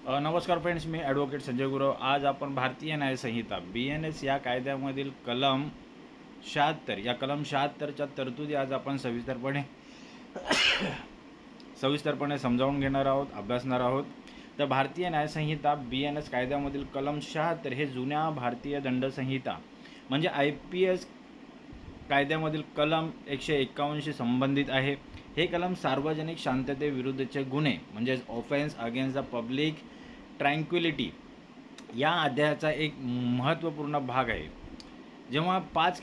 नमस्कार फ्रेंड्स, मी ॲडव्होकेट संजय गुरव. आज आपण भारतीय न्यायसंहिता BNS या कायद्यामधील कलम 76 या कलम 76च्या तरतुदी आज आपण सविस्तरपणे समजावून घेणार आहोत, अभ्यासणार आहोत. तर भारतीय न्यायसंहिता BNS कायद्यामधील कलम 76 हे जुन्या भारतीय दंडसंहिता म्हणजे IPS कायद्यामधील कलम 151शी संबंधित आहे. हे कलम सार्वजनिक शांततेविरुद्धचे गुन्हे म्हणजेच offence against the public tranquillity या अध्यायाचा एक महत्त्वपूर्ण भाग आहे. जेव्हा पाच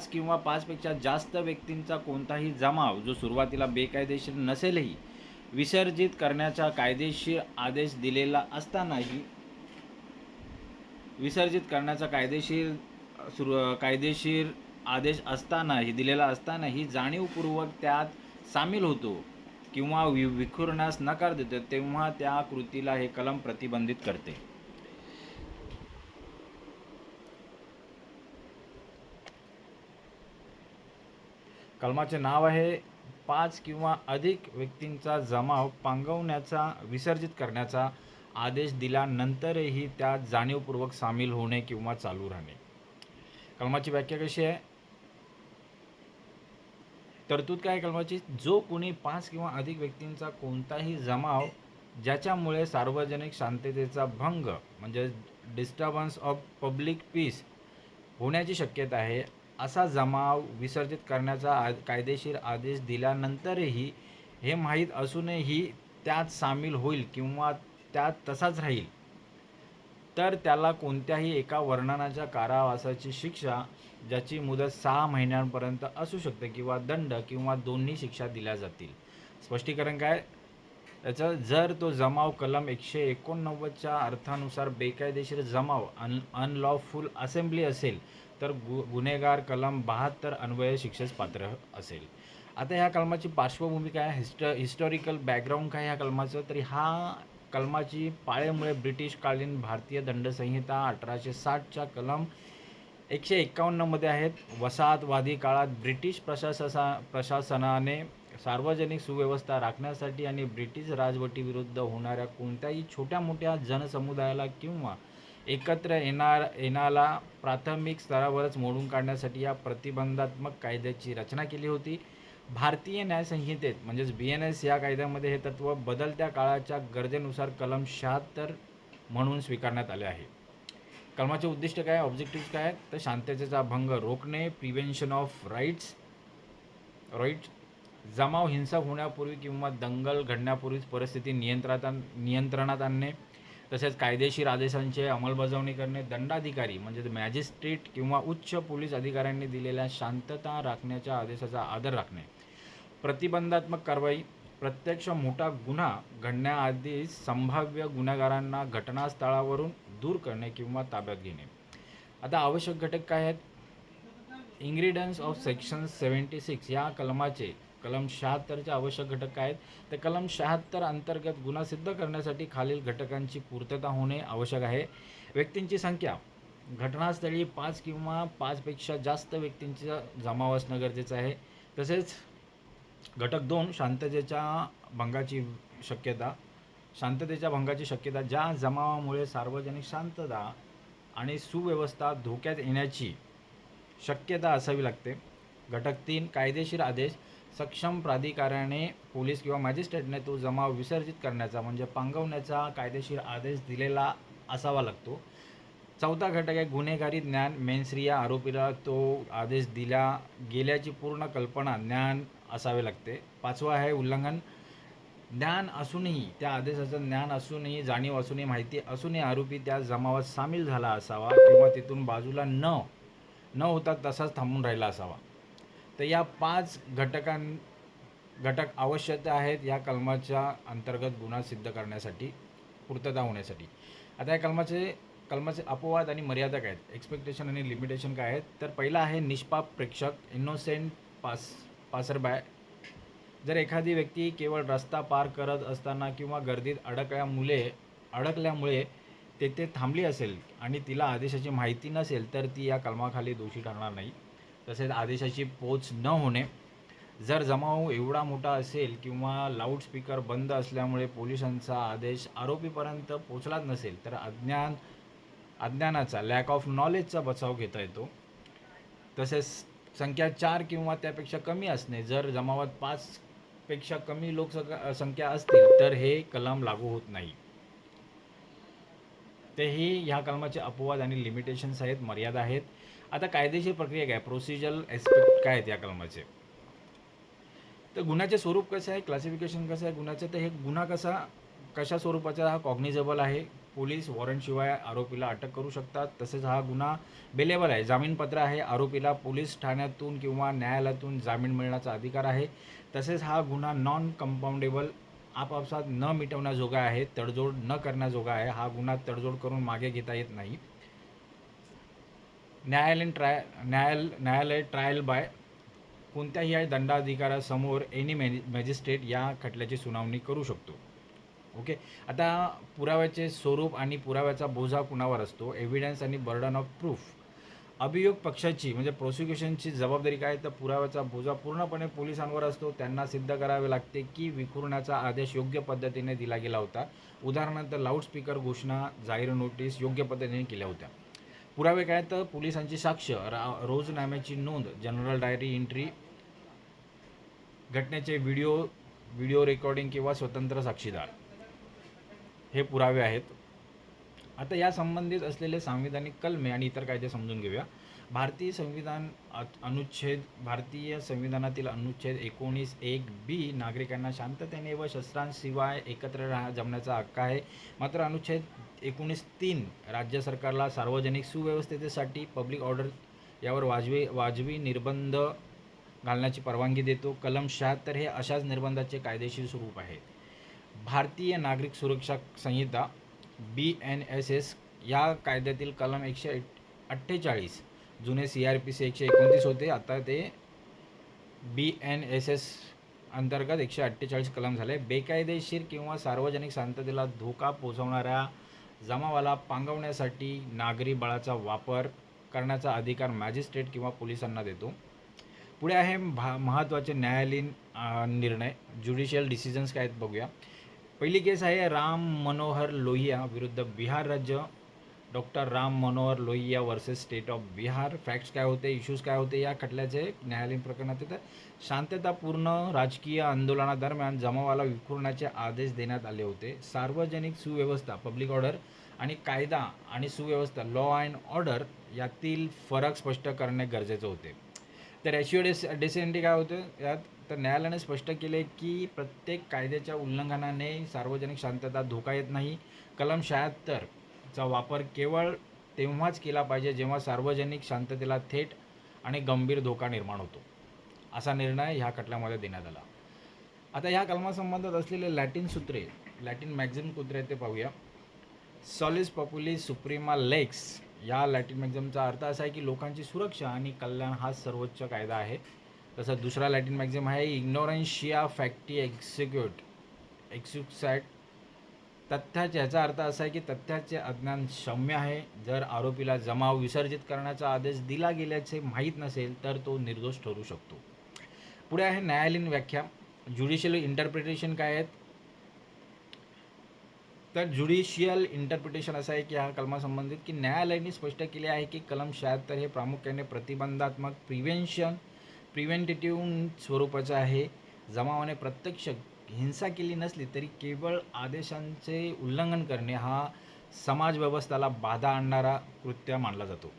किंवा पाचपेक्षा जास्त व्यक्तींचा कोणताही जमाव जो सुरुवातीला बेकायदेशीर नसेलही विसर्जित करण्याचा कायदेशीर आदेश दिलेला असतानाही कायदेशीर आदेश दिलेला असतानाही जाणीवपूर्वक त्यात सामील होतो किंवा विखुरण्यास नकार देतो, तेव्हा त्या कृतीला हे कलम प्रतिबंधित करते. कलमाचे नाव आहे 5 किंवा अधिक व्यक्तींचा जमाव पांगवण्याचा विसर्जित करण्याचा आदेश दिल्यानंतरही त्यात जाणीवपूर्वक सामील होणे किंवा चालू राहणे. कलमाची व्याख्या कशी आहे? तरतूद काय कलमाची? जो कोणी 5 किंवा अधिक व्यक्तींचा कोणताही जमाव ज्याच्यामुळे सार्वजनिक शांततेचा भंग म्हणजे डिस्टर्बन्स ऑफ पब्लिक पीस होण्याची शक्यता आहे असा जमाव विसर्जित करण्याचा कायदेशीर आदेश दिल्यानंतरही हे माहीत असूनही त्यात सामील होईल किंवा त्यात तसाच राहील तर त्याला कोणत्याही एका वर्णनाच्या कारावासाची शिक्षा ज्याची मुदत 6 महिन्यांपर्यंत असू शकते किंवा दंड किंवा दोन्ही शिक्षा दिल्या जातील. स्पष्टीकरण काय त्याचं? जर तो जमाव कलम 189च्या अर्थानुसार बेकायदेशीर जमाव अनलॉफुल असेंब्ली असेल तर गुन्हेगार कलम 72 अन्वये शिक्षेस पात्र असेल. आता ह्या कलमाची पार्श्वभूमी काय, हिस्टॉरिकल बॅकग्राऊंड काय ह्या कलमाचं? तरी हा कलमाची पाळेमुळे ब्रिटिशकालीन भारतीय दंडसंहिता 1860च्या कलम 151मध्ये आहेत. वसाहतवादी काळात ब्रिटिश प्रशासनाने सार्वजनिक सुव्यवस्था राखण्यासाठी आणि ब्रिटिश राजवटीविरुद्ध होणाऱ्या कोणत्याही छोट्या मोठ्या जनसमुदायाला किंवा एकत्र येण्याला प्राथमिक स्तरावरच मोडून काढण्यासाठी या प्रतिबंधात्मक कायद्याची रचना केली होती. भारतीय न्यायसंहितेत म्हणजेच BNS या कायद्यामध्ये हे तत्त्व बदलत्या काळाच्या गरजेनुसार कलम 76 म्हणून स्वीकारण्यात आले आहे. कलमाचे उद्दिष्ट काय, ऑब्जेक्टिव्ह काय? तर शांततेचा भंग रोखणे, प्रिव्हेन्शन ऑफ राईट्स, जमाव हिंसक होण्यापूर्वी किंवा दंगल घडण्यापूर्वीच परिस्थिती नियंत्रणात आणणे, तसेच कायदेशीर आदेशांची अंमलबजावणी करणे, दंडाधिकारी म्हणजे मॅजिस्ट्रेट किंवा उच्च पोलीस अधिकाऱ्यांनी दिलेल्या शांतता राखण्याच्या आदेशाचा आदर राखणे, प्रतिबंधात्मक कारवाई, प्रत्यक्ष मोठा गुन्हा घडण्याआधी संभाव्य गुन्हेगारांना घटनास्थळावरून दूर करणे किंवा ताब्यात घेणे. आता आवश्यक घटक काय आहेत? इन्ग्रेडियंट्स ऑफ सेक्शन 76 या कलमाचे कलम 76चे आवश्यक घटक काय आहेत? तर कलम 76 अंतर्गत गुन्हा सिद्ध करण्यासाठी खालील घटकांची पूर्तता होणे आवश्यक आहे. व्यक्तींची संख्या, घटनास्थळी 5 किंवा 5पेक्षा जास्त व्यक्तींचा जमाव असणं गरजेचं आहे. तसेच घटक 2 शांततेच्या भंगाची शक्यता, ज्या जमावामुळे सार्वजनिक शांतता आणि सुव्यवस्था धोक्यात येण्याची शक्यता असावी लागते. घटक 3 कायदेशीर आदेश, सक्षम प्राधिकाऱ्याने पोलीस किंवा मॅजिस्ट्रेटने तो जमाव विसर्जित करण्याचा म्हणजे पांगवण्याचा कायदेशीर आदेश दिलेला असावा लागतो. चौथा घटक आहे गुन्हेगारी ज्ञान, मेन्सरिया आरोपीला तो आदेश दिला गेल्याची पूर्ण कल्पना ज्ञान असावे लागते. 5वा आहे उल्लंघन, ज्ञान असूनही त्या आदेशाचं ज्ञान असूनही जाणीव असूनही माहिती असूनही आरोपी त्या जमावात सामील झाला असावा किंवा तिथून बाजूला न होता तसाच थांबून राहिला असावा. तर या 5 घटक आवश्यक आहेत या कलमाच्या अंतर्गत गुन्हा सिद्ध करण्यासाठी, पूर्तता होण्यासाठी. आता या कलमाचे अपवाद आणि मर्यादा काय आहेत, एक्सपेक्टेशन आणि लिमिटेशन काय आहेत? तर पहिला आहे निष्पाप प्रेक्षक, इनोसेंट पासरबाय. जर एखादी व्यक्ती केवळ रस्ता पार करत असताना किंवा गर्दीत अडकल्यामुळे तेथे थांबली असेल आणि तिला आदेशाची माहिती नसेल तर ती या कलमाखाली दोषी ठरणार नाही. तसेच आदेशाची पोच न होणे, जर जमाव एवढा मोठा असेल किंवा लाऊडस्पीकर बंद असल्यामुळे पोलिसांचा आदेश आरोपीपर्यंत पोहोचलाच नसेल तर अज्ञानाचा लॅक ऑफ नॉलेजचा बचाव घेता येतो. तसेच संख्या 4 किंवा त्यापेक्षा कमी असणे, जर जमावात 5 पेक्षा कमी संख्या असतील तर हे कलम लागू होत नाही. तर हे ह्या कलमाचे अपवाद आणि लिमिटेशन्स आहेत, मर्यादा आहेत. आता कायदेशीर प्रक्रिया काय, प्रोसिजरल एस्पेक्ट काय आहेत या कलमाचे. तर गुन्ह्याचे स्वरूप कसं आहे, क्लासिफिकेशन कसं आहे गुन्ह्याचं, तर हे गुन्हा कशा स्वरूपाचा हा कॉग्निजेबल आहे. पोलीस वॉरंटशिवाय आरोपीला अटक करू शकतात. तसेच हा गुन्हा बेलेबल आहे, जामीनपत्र आहे. आरोपीला पोलीस ठाण्यातून किंवा न्यायालयातून जामीन मिळण्याचा अधिकार आहे. तसेच हा गुन्हा नॉन कंपाऊंडेबल, आपापसात न मिटवण्याजोगा आहे, तडजोड न करण्याजोगा आहे. हा गुन्हा तडजोड करून मागे घेता येत नाही. न्यायालय ट्रायल बाय कोणत्याही दंडाधिकाऱ्यासमोर एनी मॅजिस्ट्रेट या खटल्याची सुनावणी करू शकतो. ओके. आता पुराव्याचे स्वरूप आणि पुराव्याचा बोजा कुणावर असतो, एव्हिडन्स आणि बर्डन ऑफ प्रूफ. अभियोग पक्षाची म्हणजे प्रोसिक्युशनची जबाबदारी काय, तर पुराव्याचा बोजा पूर्णपणे पोलिसांवर असतो. त्यांना सिद्ध करावे लागते की विखुरण्याचा आदेश योग्य पद्धतीने दिला गेला होता. उदाहरणार्थ लाऊडस्पीकर घोषणा, जाहीर नोटीस योग्य पद्धतीने केल्या होत्या. पुरावे काय, तर पोलिसांची साक्ष, रोजनाम्याची नोंद, जनरल डायरी एंट्री, घटनेचे व्हिडिओ रेकॉर्डिंग किंवा स्वतंत्र साक्षीदार, हे पुरावे आहेत. आता या संबंधित असलेले संविधानिक कलमे आणि इतर कायदे समजून घेऊया. भारतीय संविधानातील अनुच्छेद 19(1)(b) नागरिकांना शांततेने व शस्त्रांशिवाय एकत्र जमण्याचा हक्क आहे. मात्र अनुच्छेद 19(3) राज्य सरकारला सार्वजनिक सुव्यवस्थेसाठी पब्लिक ऑर्डर यावर वाजवी निर्बंध घालण्याची परवानगी देतो. कलम 76 हे अशाच निर्बंधाचे कायदेशीर स्वरूप आहे. भारतीय नागरिक सुरक्षा संहिता BNSS या कायद्यातील कलम 148, जुने CRPC 129 होते, आता ते BNSS अंतर्गत 148 कलम झाले. बेकायदेशीर किंवा सार्वजनिक शांततेला धोका पोहोचवणाऱ्या जमावाला पांगवण्यासाठी नागरी बळाचा वापर करण्याचा अधिकार मॅजिस्ट्रेट किंवा पोलिसांना देतो. पुढे आहे महत्त्वाचे न्यायालयीन निर्णय, ज्युडिशियल डिसिजन्स काय आहेत बघूया. पहिली केस आहे राम मनोहर लोहिया विरुद्ध बिहार राज्य. Doctor Ram Manohar Lohia versus state of Bihar. Facts काय होते, इश्यूज काय होते या खटल्याचे न्यायालयीन प्रकरणात येतात. शांततापूर्ण राजकीय आंदोलनादरम्यान जमावाला विखुरण्याचे आदेश देण्यात आले होते. सार्वजनिक सुव्यवस्था पब्लिक ऑर्डर आणि कायदा आणि सुव्यवस्था लॉ अँड ऑर्डर यातील फरक स्पष्ट करणे गरजेचे होते. तर रेशिओ डेसिडेंटी काय होते यात, तर न्यायालयाने स्पष्ट केले की प्रत्येक कायद्याच्या उल्लंघनाने सार्वजनिक शांतता धोका येत नाही. कलम 76चा वापर केवळ तेव्हाच केला पाहिजे जेव्हा सार्वजनिक शांततेला थेट आणि गंभीर धोका निर्माण होतो, असा निर्णय ह्या खटल्यामध्ये देण्यात आला. आता ह्या कलमासंबंधात असलेले लॅटिन मॅक्झिम कुत्रे ते पाहूया. सॉलिस पॉप्युलिस सुप्रिमा लेक्स या लॅटिन मॅक्झिमचा अर्थ असा आहे की लोकांची सुरक्षा आणि कल्याण हा सर्वोच्च कायदा आहे. तसंच दुसरा लॅटिन मॅक्झिम आहे इग्नोरन्शिया फॅक्टी एक्सुसॅट. तथ्याचे याचा अर्थ असा आहे की तथ्याचे अज्ञान क्षम्य आहे. जर आरोपीला जमाव विसर्जित करण्याचा आदेश दिला गेल्याचे माहीत नसेल तर तो निर्दोष ठरू शकतो. पुढे आहे न्यायालयीन व्याख्या, ज्युडिशियल इंटरप्रिटेशन काय आहेत, तर ज्युडिशियल इंटरप्रिटेशन असं आहे की ह्या कलमासंबंधित की न्यायालयाने स्पष्ट केले आहे की कलम 76 हे प्रामुख्याने प्रतिबंधात्मक प्रिव्हेंटेटिव्ह स्वरूपाचे आहे. जमावाने प्रत्यक्ष हिंसा केली नसली तरी केवळ आदेशांचे उल्लंघन करणे हा समाज व्यवस्थेला बाधा आणणारा कृत्य मानला जातो.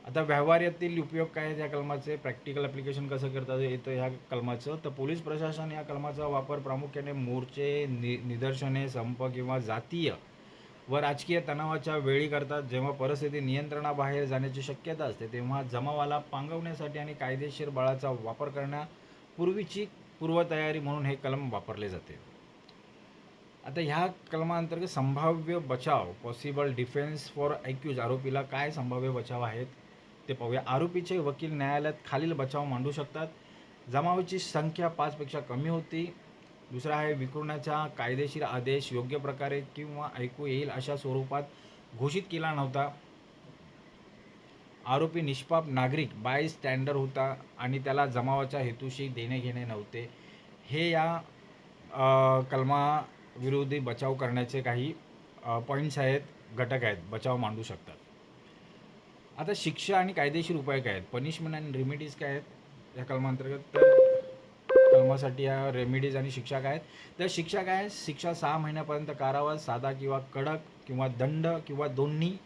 आता व्यवहारातील उपयोग काय आहेत या कलमाचे, प्रॅक्टिकल ॲप्लिकेशन कसं करता येतं ह्या कलमाचं, तर पोलीस प्रशासन या कलमाचा वापर प्रामुख्याने मोर्चे, निदर्शने, संप किंवा जातीय व राजकीय तणावाच्या वेळी करतात. जेव्हा परिस्थिती नियंत्रणाबाहेर जाण्याची शक्यता असते तेव्हा जमावाला पांगवण्यासाठी आणि कायदेशीर बळाचा वापर करण्यापूर्वीची पूर्वतयारी म्हणून हे कलम वापरले जाते. आता ह्या कलमाअंतर्गत संभाव्य बचाव, पॉसिबल डिफेन्स फॉर ॲक्यूज, आरोपीला काय संभाव्य बचाव आहेत ते पाहूया. आरोपीचे वकील न्यायालयात खालील बचाव मांडू शकतात. जमावाची संख्या 5 पेक्षा कमी होती. दुसरा आहे विखुरण्याचा कायदेशीर आदेश योग्य प्रकारे किंवा ऐकू येईल अशा स्वरूपात घोषित केला नव्हता. आरोपी निष्पाप नागरिक बाय स्टँडर होता आणि त्याला जमावाच्या हेतूशी देणे घेणे नव्हते. हे या कलमाविरोधी बचाव करण्याचे काही पॉईंट्स आहेत, घटक आहेत, बचाव मांडू शकतात. आता शिक्षा आणि कायदेशीर उपाय काय आहेत, पनिशमेंट आणि रेमेडीज काय आहेत या कलमांतर्गत? तर कलमासाठी या रेमेडीज आणि शिक्षा काय आहेत? तर शिक्षा काय आहे? शिक्षा 6 महिन्यापर्यंत कारावास, साधा किंवा कडक किंवा दंड किंवा दोन्ही.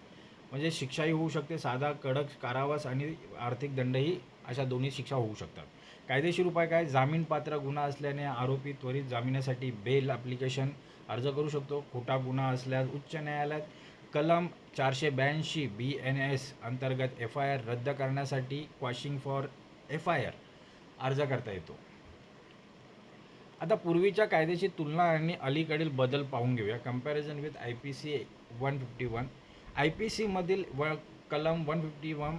म्हणजे शिक्षाही होऊ शकते, साधा कडक कारावास आणि आर्थिक दंडही, अशा दोन्ही शिक्षा होऊ शकतात. कायदेशीर उपाय काय? जामीनपात्र गुन्हा असल्याने आरोपी त्वरित जामिनासाठी बेल ॲप्लिकेशन अर्ज करू शकतो. खोटा गुन्हा असल्यास उच्च न्यायालयात कलम 482 BNS अंतर्गत FIR रद्द करण्यासाठी क्वॉशिंग फॉर FIR अर्ज करता येतो. आता पूर्वीच्या कायद्याची तुलना आणि अलीकडील बदल पाहून घेऊया. Comparison with IPC 151. IPCमधील कलम 151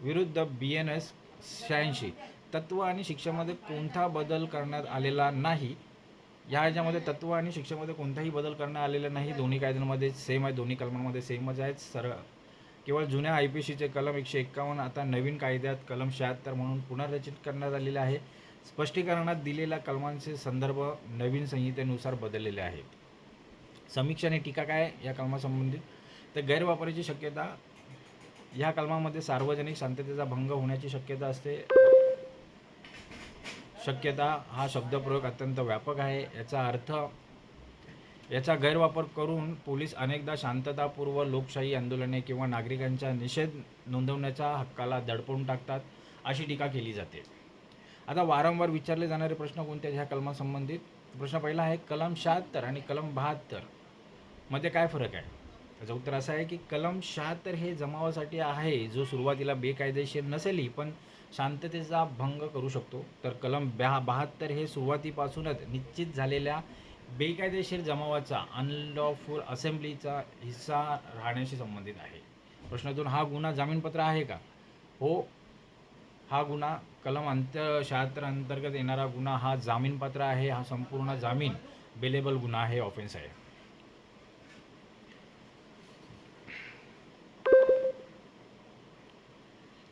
विरुद्ध BNS 86. तत्त्व आणि शिक्षेमध्ये कोणता बदल करण्यात आलेला नाही. ह्याच्यामध्ये तत्त्व आणि शिक्षेमध्ये कोणताही बदल करण्यात आलेला नाही. दोन्ही कायद्यांमध्ये सेम आहे, दोन्ही कलमांमध्ये सेमच आहेत. केवळ जुन्या IPCचे कलम 151 आता नवीन कायद्यात कलम 76 म्हणून पुनर्रचित करण्यात आलेले आहे. स्पष्टीकरणात दिलेल्या कलमांचे संदर्भ नवीन संहितेनुसार बदललेले आहेत. समीक्षा आणि टीका काय या कलमासंबंधित? तर गैरवापराची शक्यता. ह्या कलमामध्ये सार्वजनिक शांततेचा भंग होण्याची शक्यता असते. शक्यता हा शब्दप्रयोग अत्यंत व्यापक आहे. याचा गैरवापर करून पोलीस अनेकदा शांततापूर्व लोकशाही आंदोलने किंवा नागरिकांच्या निषेध नोंदवण्याच्या हक्काला दडपवून टाकतात, अशी टीका केली जाते. आता वारंवार विचारले जाणारे प्रश्न कोणते ह्या कलमासंबंधित? प्रश्न पहिला आहे, कलम 76 आणि कलम 72 मध्ये काय फरक आहे? त्याचं उत्तर असं आहे की कलम 76 हे जमावासाठी आहे, जो सुरुवातीला बेकायदेशीर नसेलही पण शांततेचा भंग करू शकतो. तर कलम 72 हे सुरुवातीपासूनच निश्चित झालेल्या बेकायदेशीर जमावाचा अनलॉफुल असेंब्लीचा हिस्सा राहण्याशी संबंधित आहे. प्रश्न 2, हा गुन्हा जामीनपात्र आहे का? हो, हा गुन्हा कलम 76 अंतर्गत येणारा गुन्हा हा जामीनपात्र आहे. हा संपूर्ण जामीन बेलेबल गुन्हा आहे, ऑफेन्स आहे.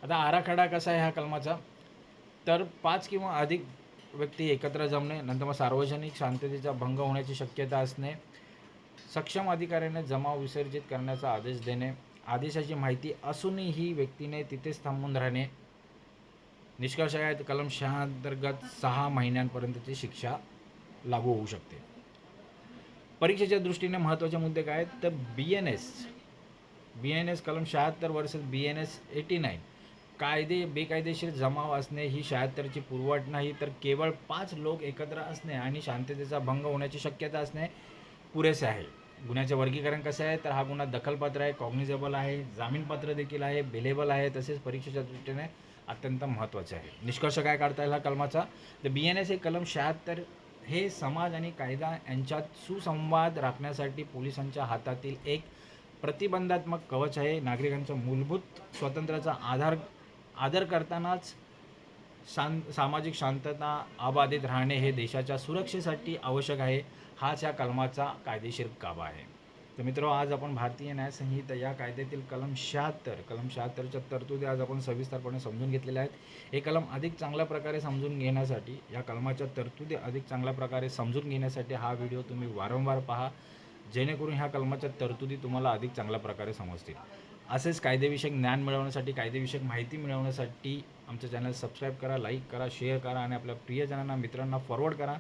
आता आराखडा कसा आहे ह्या कलमाचा? तर 5 किंवा अधिक व्यक्ती एकत्र जमणे, नंतर मग सार्वजनिक शांततेचा भंग होण्याची शक्यता असणे, सक्षम अधिकाऱ्याने जमाव विसर्जित करण्याचा आदेश देणे, आदेशाची माहिती असूनही व्यक्तीने तिथेच थांबून राहणे. निष्कर्ष काय? कलम 6 अंतर्गत 6 महिन्यांपर्यंतची शिक्षा लागू होऊ शकते. परीक्षेच्या दृष्टीने महत्त्वाचे मुद्दे काय आहेत? तर BNS कलम 76 वर्सेस BNS 89. बेकायदेशीर जमाव असणे ही 76ची पूर्वअट नाही, तर केवळ 5 लोक एकत्र असणे आणि शांततेचा भंग होण्याची शक्यता असणे पुरेसे आहे. गुन्ह्याचे वर्गीकरण कसं आहे? तर हा गुन्हा दखलपात्र आहे, कॉग्निझेबल आहे, जामीनपात्र देखील आहे, बेलेबल आहे, तसेच परीक्षेच्या दृष्टीने अत्यंत महत्त्वाचे आहे. निष्कर्ष काय काढता येईल हा कलमाचा? तर BNS हे कलम 76 हे समाज आणि कायदा यांच्यात सुसंवाद राखण्यासाठी पोलिसांच्या हातातील एक प्रतिबंधात्मक कवच आहे. नागरिकांच्या मूलभूत स्वातंत्र्याचा आदर करतानाच सामाजिक शांतता अबाधित राहणे हे देशाच्या सुरक्षेसाठी आवश्यक आहे. हाच या कलमाचा कायदेशीर गाभा आहे. तर मित्रांनो, आज आपण भारतीय न्यायसंहिता या कायद्यातील कलम 76च्या तरतुदी आज आपण सविस्तरपणे समजून घेतलेल्या आहेत. हे कलम अधिक चांगल्या प्रकारे समजून घेण्यासाठी, या कलमाच्या तरतुदी अधिक चांगल्या प्रकारे समजून घेण्यासाठी हा व्हिडिओ तुम्ही वारंवार पहा, जेणेकरून ह्या कलमाच्या तरतुदी तुम्हाला अधिक चांगल्या प्रकारे समजतील. असेच कायदेविषयक ज्ञान मिळवण्यासाठी, कायदेविषयक माहिती मिळवण्यासाठी आमचं चॅनल सबस्क्राईब करा, लाईक करा, शेअर करा आणि आपल्या प्रियजनांना, मित्रांना फॉरवर्ड करा,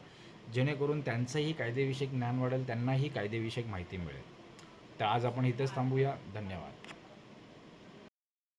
जेणेकरून त्यांचंही कायदेविषयक ज्ञान वाढेल, त्यांनाही कायदेविषयक माहिती मिळेल. तर आज आपण इथेच थांबूया. धन्यवाद.